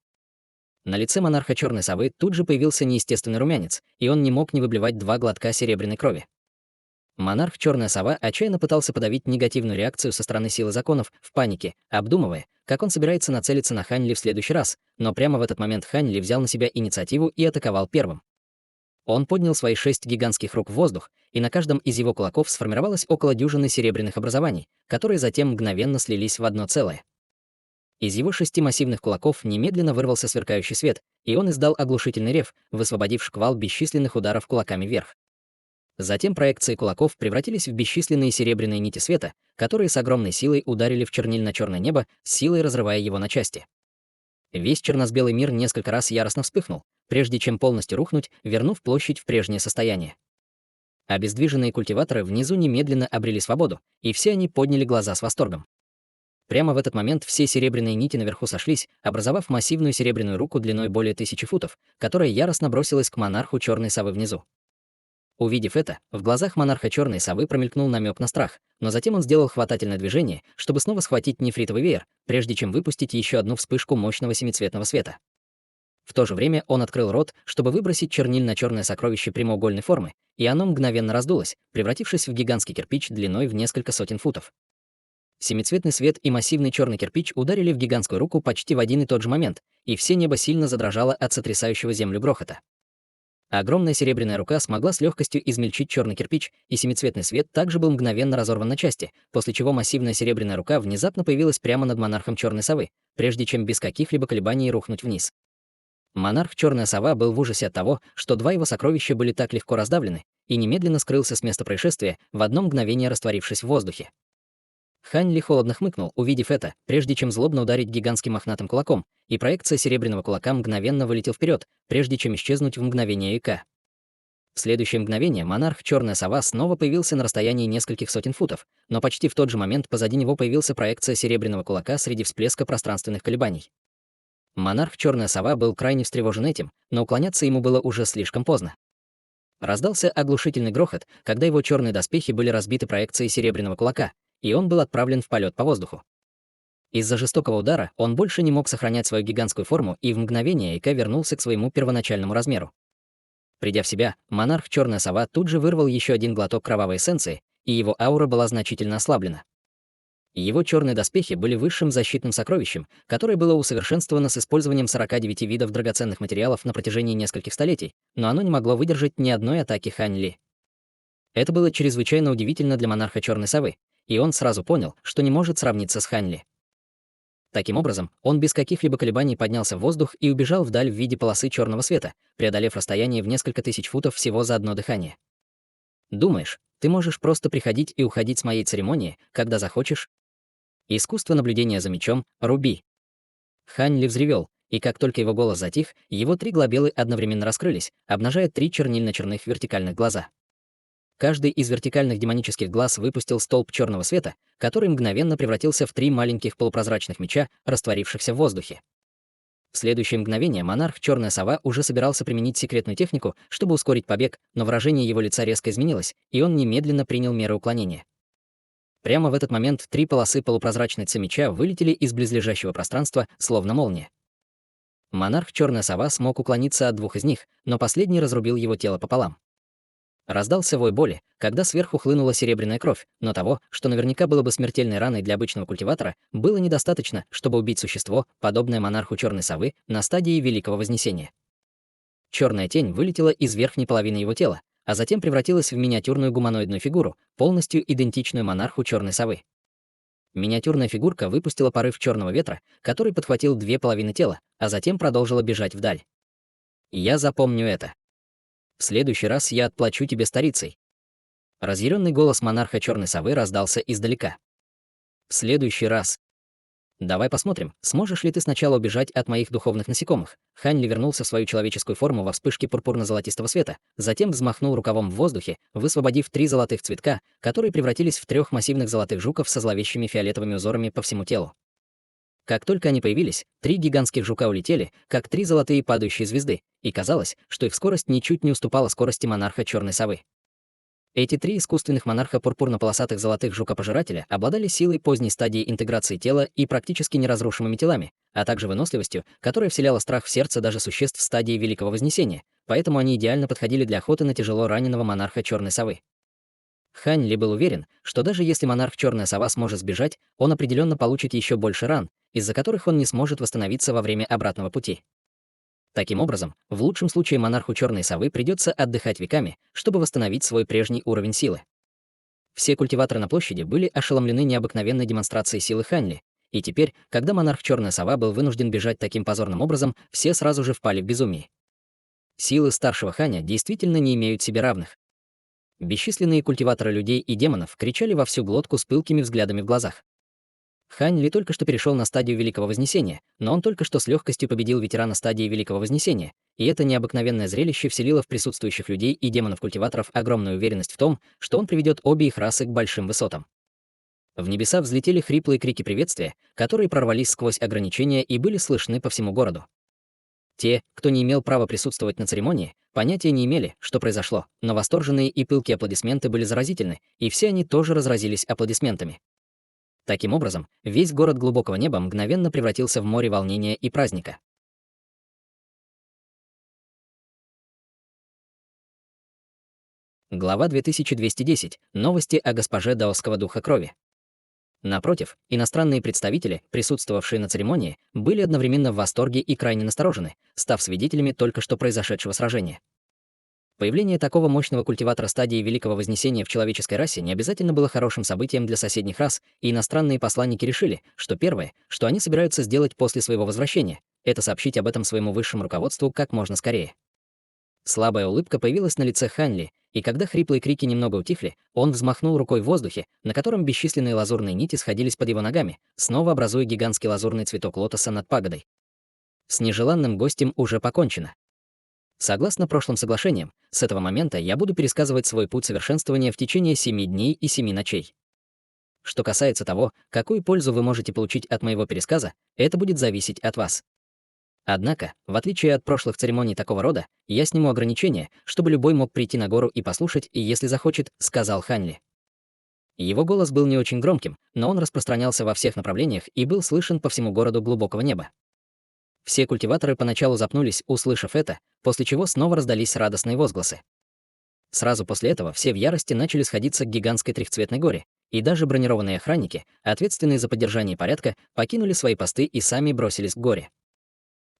[SPEAKER 1] На лице монарха черной совы тут же появился неестественный румянец, и он не мог не выблевать 2 глотка серебряной крови. Монарх черная сова отчаянно пытался подавить негативную реакцию со стороны силы законов в панике, обдумывая, как он собирается нацелиться на Хань Ли в следующий раз, но прямо в этот момент Хань Ли взял на себя инициативу и атаковал первым. Он поднял свои 6 гигантских рук в воздух, и на каждом из его кулаков сформировалось около дюжины серебряных образований, которые затем мгновенно слились в одно целое. Из его 6 массивных кулаков немедленно вырвался сверкающий свет, и он издал оглушительный рев, высвободив шквал бесчисленных ударов кулаками вверх. Затем проекции кулаков превратились в бесчисленные серебряные нити света, которые с огромной силой ударили в чернильно-черное небо, с силой разрывая его на части. Весь черно-белый мир несколько раз яростно вспыхнул, прежде чем полностью рухнуть, вернув площадь в прежнее состояние. Обездвиженные культиваторы внизу немедленно обрели свободу, и все они подняли глаза с восторгом. Прямо в этот момент все серебряные нити наверху сошлись, образовав массивную серебряную руку длиной более 1000 футов, которая яростно бросилась к монарху черной совы внизу. Увидев это, в глазах монарха черной совы промелькнул намек на страх, но затем он сделал хватательное движение, чтобы снова схватить нефритовый веер, прежде чем выпустить еще одну вспышку мощного семицветного света. В то же время он открыл рот, чтобы выбросить чернильно-черное сокровище прямоугольной формы, и оно мгновенно раздулось, превратившись в гигантский кирпич длиной в несколько сотен футов. Семицветный свет и массивный черный кирпич ударили в гигантскую руку почти в один и тот же момент, и все небо сильно задрожало от сотрясающего землю грохота. Огромная серебряная рука смогла с легкостью измельчить черный кирпич, и семицветный свет также был мгновенно разорван на части, после чего массивная серебряная рука внезапно появилась прямо над монархом черной совы, прежде чем без каких-либо колебаний рухнуть вниз. Монарх черная сова был в ужасе от того, что 2 его сокровища были так легко раздавлены, и немедленно скрылся с места происшествия, в одно мгновение растворившись в воздухе. Хань Ли холодно хмыкнул, увидев это, прежде чем злобно ударить гигантским мохнатым кулаком, и проекция серебряного кулака мгновенно вылетел вперед, прежде чем исчезнуть в мгновение ока. В следующее мгновение монарх черная сова снова появился на расстоянии нескольких сотен футов, но почти в тот же момент позади него появился проекция серебряного кулака среди всплеска пространственных колебаний. Монарх черная сова был крайне встревожен этим, но уклоняться ему было уже слишком поздно. Раздался оглушительный грохот, когда его черные доспехи были разбиты проекцией серебряного кулака, и он был отправлен в полет по воздуху. Из-за жестокого удара он больше не мог сохранять свою гигантскую форму, и в мгновение Эйка вернулся к своему первоначальному размеру. Придя в себя, монарх черная сова тут же вырвал еще один глоток кровавой эссенции, и его аура была значительно ослаблена. Его черные доспехи были высшим защитным сокровищем, которое было усовершенствовано с использованием 49 видов драгоценных материалов на протяжении нескольких столетий, но оно не могло выдержать ни одной атаки Хань Ли. Это было чрезвычайно удивительно для монарха черной совы, и он сразу понял, что не может сравниться с Хань Ли. Таким образом, он без каких-либо колебаний поднялся в воздух и убежал вдаль в виде полосы черного света, преодолев расстояние в несколько тысяч футов всего за одно дыхание. Думаешь, ты можешь просто приходить и уходить с моей церемонии, когда захочешь? Искусство наблюдения за мечом — руби. Хань Ли взревел, и как только его голос затих, его 3 глобелы одновременно раскрылись, обнажая 3 чернильно-черных вертикальных глаза. Каждый из вертикальных демонических глаз выпустил столб черного света, который мгновенно превратился в 3 маленьких полупрозрачных меча, растворившихся в воздухе. В следующее мгновение монарх черная сова уже собирался применить секретную технику, чтобы ускорить побег, но выражение его лица резко изменилось, и он немедленно принял меры уклонения. Прямо в этот момент 3 полосы полупрозрачной меча вылетели из близлежащего пространства, словно молния. Монарх черная сова смог уклониться от 2 из них, но последний разрубил его тело пополам. Раздался вой боли, когда сверху хлынула серебряная кровь, но того, что наверняка было бы смертельной раной для обычного культиватора, было недостаточно, чтобы убить существо, подобное монарху черной совы, на стадии Великого Вознесения. Черная тень вылетела из верхней половины его тела, а затем превратилась в миниатюрную гуманоидную фигуру, полностью идентичную монарху черной совы. Миниатюрная фигурка выпустила порыв черного ветра, который подхватил 2 половины тела, а затем продолжила бежать вдаль. Я запомню это. В следующий раз я отплачу тебе старицей. Разъяренный голос монарха черной совы раздался издалека. В следующий раз. Давай посмотрим, сможешь ли ты сначала убежать от моих духовных насекомых. Хань Ли вернулся в свою человеческую форму во вспышке пурпурно-золотистого света, затем взмахнул рукавом в воздухе, высвободив 3 золотых цветка, которые превратились в 3 массивных золотых жуков со зловещими фиолетовыми узорами по всему телу. Как только они появились, 3 гигантских жука улетели, как 3 золотые падающие звезды, и казалось, что их скорость ничуть не уступала скорости монарха черной совы. Эти 3 искусственных монарха пурпурно-полосатых золотых жука-пожирателя обладали силой поздней стадии интеграции тела и практически неразрушимыми телами, а также выносливостью, которая вселяла страх в сердце даже существ в стадии Великого Вознесения, поэтому они идеально подходили для охоты на тяжело раненого монарха черной совы. Хань Ли был уверен, что даже если монарх черная сова сможет сбежать, он определенно получит еще больше ран, из-за которых он не сможет восстановиться во время обратного пути. Таким образом, в лучшем случае монарху черной совы придется отдыхать веками, чтобы восстановить свой прежний уровень силы. Все культиваторы на площади были ошеломлены необыкновенной демонстрацией силы Ханьли, и теперь, когда монарх черная сова был вынужден бежать таким позорным образом, все сразу же впали в безумие. Силы старшего Ханя действительно не имеют себе равных. Бесчисленные культиваторы людей и демонов кричали во всю глотку с пылкими взглядами в глазах. Хань Ли только что перешел на стадию Великого Вознесения, но он только что с легкостью победил ветерана стадии Великого Вознесения, и это необыкновенное зрелище вселило в присутствующих людей и демонов-культиваторов огромную уверенность в том, что он приведет обе их расы к большим высотам. В небеса взлетели хриплые крики приветствия, которые прорвались сквозь ограничения и были слышны по всему городу. Те, кто не имел права присутствовать на церемонии, понятия не имели, что произошло, но восторженные и пылкие аплодисменты были заразительны, и все они тоже разразились аплодисментами. Таким образом, весь город глубокого неба мгновенно превратился в море волнения и праздника. Глава 2210. Новости о госпоже даосского духа крови. Напротив, иностранные представители, присутствовавшие на церемонии, были одновременно в восторге и крайне насторожены, став свидетелями только что произошедшего сражения. Появление такого мощного культиватора стадии Великого Вознесения в человеческой расе не обязательно было хорошим событием для соседних рас, и иностранные посланники решили, что первое, что они собираются сделать после своего возвращения, это сообщить об этом своему высшему руководству как можно скорее. Слабая улыбка появилась на лице Хань Ли, и когда хриплые крики немного утихли, он взмахнул рукой в воздухе, на котором бесчисленные лазурные нити сходились под его ногами, снова образуя гигантский лазурный цветок лотоса над пагодой. С нежеланным гостем уже покончено. Согласно прошлым соглашениям, с этого момента я буду пересказывать свой путь совершенствования в течение 7 дней и 7 ночей. Что касается того, какую пользу вы можете получить от моего пересказа, это будет зависеть от вас. Однако, в отличие от прошлых церемоний такого рода, я сниму ограничения, чтобы любой мог прийти на гору и послушать, и если захочет, сказал Хань Ли. Его голос был не очень громким, но он распространялся во всех направлениях и был слышен по всему городу глубокого неба. Все культиваторы поначалу запнулись, услышав это, после чего снова раздались радостные возгласы. Сразу после этого все в ярости начали сходиться к гигантской трехцветной горе, и даже бронированные охранники, ответственные за поддержание порядка, покинули свои посты и сами бросились к горе.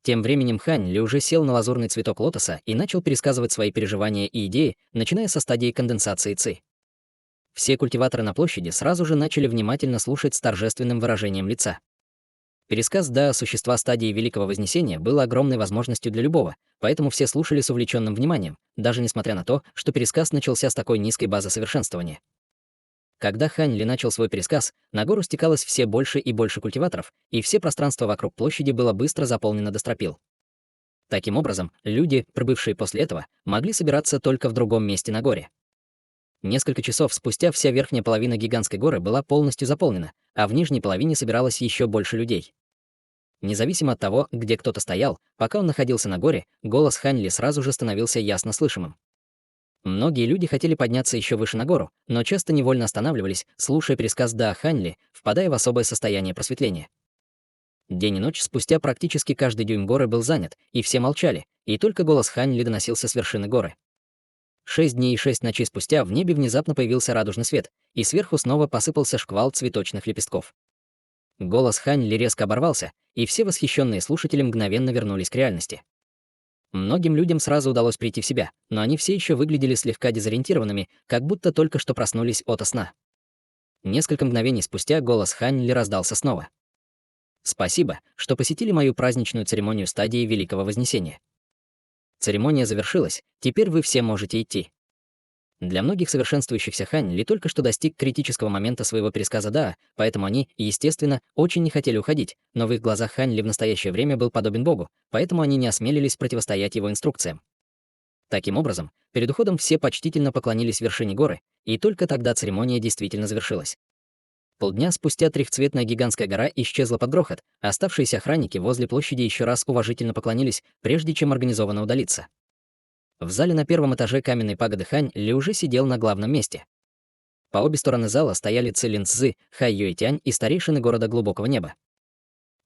[SPEAKER 1] Тем временем Хань Ли уже сел на лазурный цветок лотоса и начал пересказывать свои переживания и идеи, начиная со стадии конденсации ци. Все культиваторы на площади сразу же начали внимательно слушать с торжественным выражением лица. Пересказ до существа стадии Великого Вознесения был огромной возможностью для любого, поэтому все слушали с увлеченным вниманием, даже несмотря на то, что пересказ начался с такой низкой базы совершенствования. Когда Хань Ли начал свой пересказ, на гору стекалось все больше и больше культиваторов, и все пространство вокруг площади было быстро заполнено до стропил. Таким образом, люди, прибывшие после этого, могли собираться только в другом месте на горе. Несколько часов спустя вся верхняя половина гигантской горы была полностью заполнена, а в нижней половине собиралось еще больше людей. Независимо от того, где кто-то стоял, пока он находился на горе, голос Хань Ли сразу же становился ясно слышимым. Многие люди хотели подняться еще выше на гору, но часто невольно останавливались, слушая пересказ Да Хань Ли, впадая в особое состояние просветления. День и ночь спустя практически каждый дюйм горы был занят, и все молчали, и только голос Хань Ли доносился с вершины горы. 6 дней и 6 ночей спустя в небе внезапно появился радужный свет, и сверху снова посыпался шквал цветочных лепестков. Голос Хань Ли резко оборвался, и все восхищенные слушатели мгновенно вернулись к реальности. Многим людям сразу удалось прийти в себя, но они все еще выглядели слегка дезориентированными, как будто только что проснулись ото сна. Несколько мгновений спустя голос Хань Ли раздался снова. «Спасибо, что посетили мою праздничную церемонию стадии Великого Вознесения. Церемония завершилась, теперь вы все можете идти». Для многих совершенствующихся Хань Ли только что достиг критического момента своего пересказа «да», поэтому они, естественно, очень не хотели уходить, но в их глазах Хань Ли в настоящее время был подобен Богу, поэтому они не осмелились противостоять его инструкциям. Таким образом, перед уходом все почтительно поклонились вершине горы, и только тогда церемония действительно завершилась. Полдня спустя трехцветная гигантская гора исчезла под грохот, а оставшиеся охранники возле площади еще раз уважительно поклонились, прежде чем организованно удалиться. В зале на первом этаже каменной пагоды Хань Ли уже сидел на главном месте. По обе стороны зала стояли Цилин Цзы, Хай Юэтянь и старейшины города Глубокого Неба.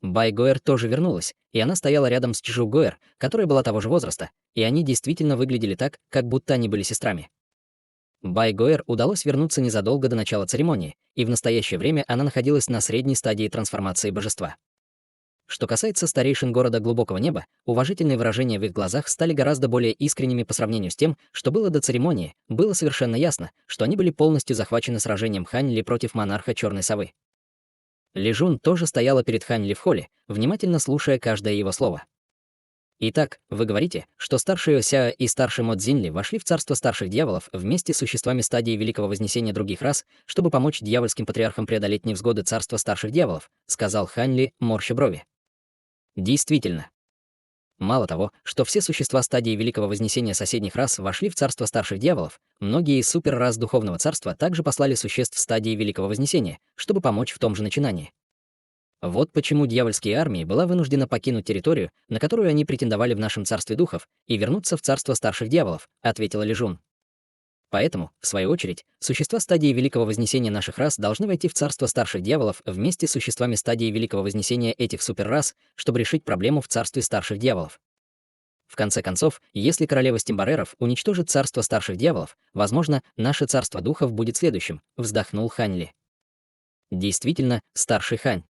[SPEAKER 1] Бай Гоэр тоже вернулась, и она стояла рядом с Чжу Гоэр, которая была того же возраста, и они действительно выглядели так, как будто они были сестрами. Бай Гоэр удалось вернуться незадолго до начала церемонии, и в настоящее время она находилась на средней стадии трансформации божества. Что касается старейшин города Глубокого Неба, уважительные выражения в их глазах стали гораздо более искренними по сравнению с тем, что было до церемонии. Было совершенно ясно, что они были полностью захвачены сражением Хань Ли против монарха Черной Совы. Ли Жун тоже стояла перед Хань Ли в холле, внимательно слушая каждое его слово. «Итак, вы говорите, что старший Осяо и старший Мо Цзиньли вошли в царство старших дьяволов вместе с существами стадии Великого Вознесения других рас, чтобы помочь дьявольским патриархам преодолеть невзгоды царства старших дьяволов», сказал Хань Ли, морща брови. Действительно. Мало того, что все существа стадии Великого Вознесения соседних рас вошли в царство старших дьяволов, многие из суперрас Духовного Царства также послали существ стадии Великого Вознесения, чтобы помочь в том же начинании. Вот почему дьявольские армии была вынуждена покинуть территорию, на которую они претендовали в нашем царстве духов, и вернуться в царство старших дьяволов, ответила Ли Жун. Поэтому, в свою очередь, существа стадии Великого Вознесения наших рас должны войти в царство старших дьяволов вместе с существами стадии Великого Вознесения этих суперрас, чтобы решить проблему в царстве старших дьяволов. В конце концов, если королева Стимбареров уничтожит царство старших дьяволов, возможно, наше царство духов будет следующим, вздохнул Хань Ли. Действительно, старший Хань.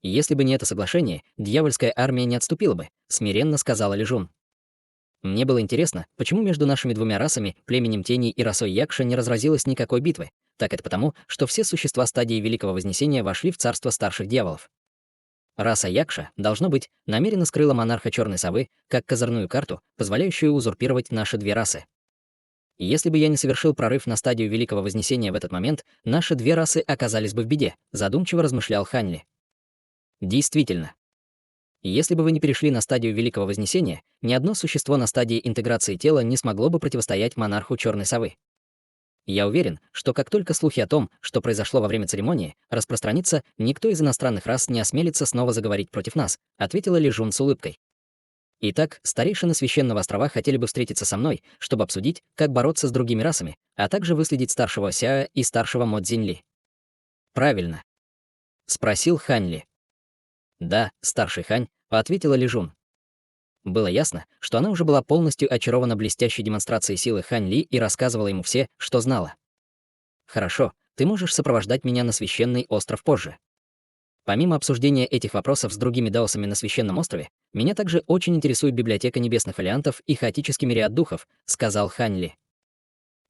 [SPEAKER 1] Если бы не это соглашение, дьявольская армия не отступила бы, смиренно сказала Ли Жун. Мне было интересно, почему между нашими двумя расами, племенем Теней и расой Якша, не разразилось никакой битвы. Так это потому, что все существа стадии Великого Вознесения вошли в царство старших дьяволов. Раса Якша, должно быть, намеренно скрыла монарха Черной Совы как козырную карту, позволяющую узурпировать наши две расы. Если бы я не совершил прорыв на стадию Великого Вознесения в этот момент, наши две расы оказались бы в беде, задумчиво размышлял Хань Ли. Действительно. Если бы вы не перешли на стадию Великого Вознесения, ни одно существо на стадии интеграции тела не смогло бы противостоять монарху Черной Совы. Я уверен, что как только слухи о том, что произошло во время церемонии, распространится, никто из иностранных рас не осмелится снова заговорить против нас, ответила Ли Жун с улыбкой. Итак, старейшины Священного Острова хотели бы встретиться со мной, чтобы обсудить, как бороться с другими расами, а также выследить старшего Сяо и старшего Мо Цзиньли. Правильно. Спросил Хань Ли. Да, старший Хань, ответила Ли Жун. Было ясно, что она уже была полностью очарована блестящей демонстрацией силы Хань Ли и рассказывала ему все, что знала. Хорошо, ты можешь сопровождать меня на священный остров позже. Помимо обсуждения этих вопросов с другими даосами на священном острове, меня также очень интересует библиотека небесных фолиантов и хаотический мириад духов, сказал Хань Ли.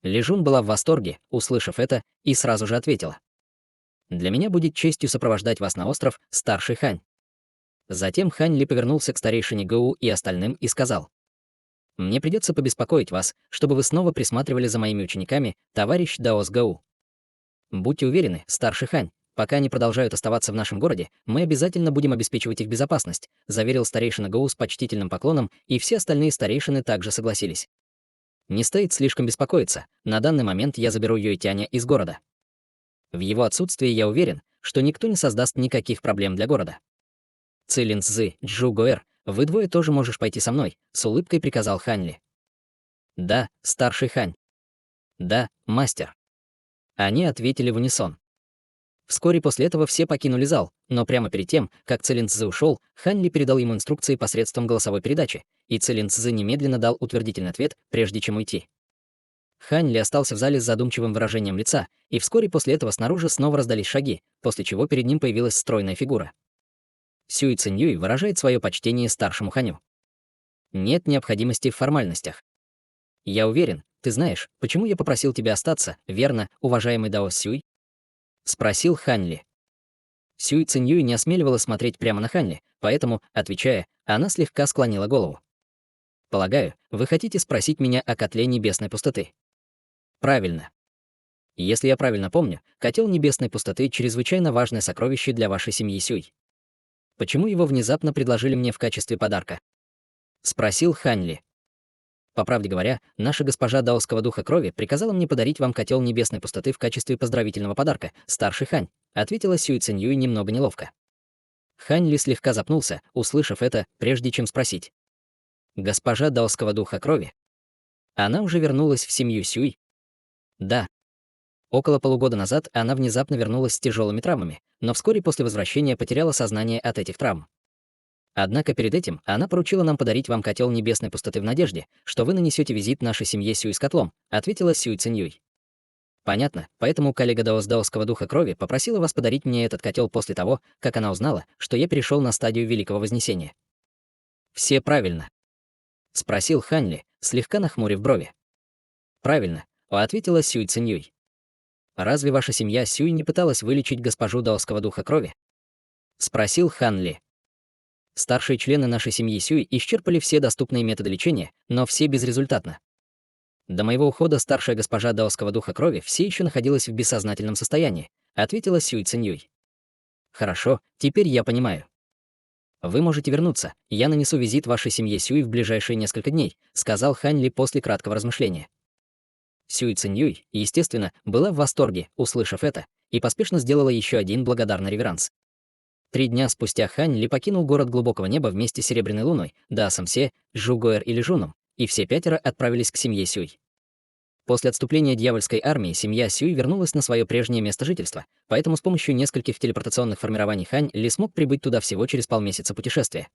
[SPEAKER 1] Ли Жун была в восторге, услышав это, и сразу же ответила. Для меня будет честью сопровождать вас на остров, старший Хань. Затем Хань Ли повернулся к старейшине Гоу и остальным и сказал. «Мне придется побеспокоить вас, чтобы вы снова присматривали за моими учениками, товарищ Даос Гоу. Будьте уверены, старший Хань, пока они продолжают оставаться в нашем городе, мы обязательно будем обеспечивать их безопасность», заверил старейшина Гоу с почтительным поклоном, и все остальные старейшины также согласились. «Не стоит слишком беспокоиться, на данный момент я заберу Юэтяня из города. В его отсутствие я уверен, что никто не создаст никаких проблем для города. Цилин Цзы, Чжу Гоэр, вы двое тоже можешь пойти со мной», — с улыбкой приказал Хань Ли. «Да, старший Хань». «Да, мастер». Они ответили в унисон. Вскоре после этого все покинули зал, но прямо перед тем, как Цилин Цзы ушел, Хань Ли передал ему инструкции посредством голосовой передачи, и Цилин Цзы немедленно дал утвердительный ответ, прежде чем уйти. Хань Ли остался в зале с задумчивым выражением лица, и вскоре после этого снаружи снова раздались шаги, после чего перед ним появилась стройная фигура. Сюй Циньюй выражает свое почтение старшему Ханю. Нет необходимости в формальностях. Я уверен, ты знаешь, почему я попросил тебя остаться, верно, уважаемый Дао Сюй? Спросил Хань Ли. Сюй Циньюй не осмеливалась смотреть прямо на Хань Ли, поэтому, отвечая, она слегка склонила голову. Полагаю, вы хотите спросить меня о котле небесной пустоты. Правильно. Если я правильно помню, котел небесной пустоты — чрезвычайно важное сокровище для вашей семьи Сюй. Почему его внезапно предложили мне в качестве подарка? Спросил Хань Ли. По правде говоря, наша госпожа даосского духа крови приказала мне подарить вам котел небесной пустоты в качестве поздравительного подарка, старший Хань, ответила Сюй Циньюй немного неловко. Хань Ли слегка запнулся, услышав это, прежде чем спросить. Госпожа даосского духа крови? Она уже вернулась в семью Сюй? Да. Около полугода назад она внезапно вернулась с тяжелыми травмами, но вскоре после возвращения потеряла сознание от этих травм. Однако перед этим она поручила нам подарить вам котел небесной пустоты в надежде, что вы нанесете визит нашей семье Сюй с котлом, ответила Сюй Циньюй. Понятно, поэтому коллега даосского духа крови попросила вас подарить мне этот котел после того, как она узнала, что я перешел на стадию Великого Вознесения. Все правильно? Спросил Хань Ли, слегка нахмурив брови. Правильно, ответила Сюй Циньюй. Разве ваша семья Сюй не пыталась вылечить госпожу даосского духа крови? Спросил Хан Ли. Старшие члены нашей семьи Сюй исчерпали все доступные методы лечения, но все безрезультатно. До моего ухода старшая госпожа даосского духа крови все еще находилась в бессознательном состоянии, ответила Сюй Циньюй. Хорошо, теперь я понимаю. Вы можете вернуться, я нанесу визит вашей семье Сюй в ближайшие несколько дней, сказал Хань Ли после краткого размышления. Сюй Циньюй, естественно, была в восторге, услышав это, и поспешно сделала еще один благодарный реверанс. 3 дня спустя Хань Ли покинул город глубокого неба вместе с Серебряной Луной, Даосом Се, Жугуэр или Жуном, и все 5 отправились к семье Сюй. После отступления дьявольской армии семья Сюй вернулась на свое прежнее место жительства, поэтому с помощью нескольких телепортационных формирований Хань Ли смог прибыть туда всего через полмесяца путешествия.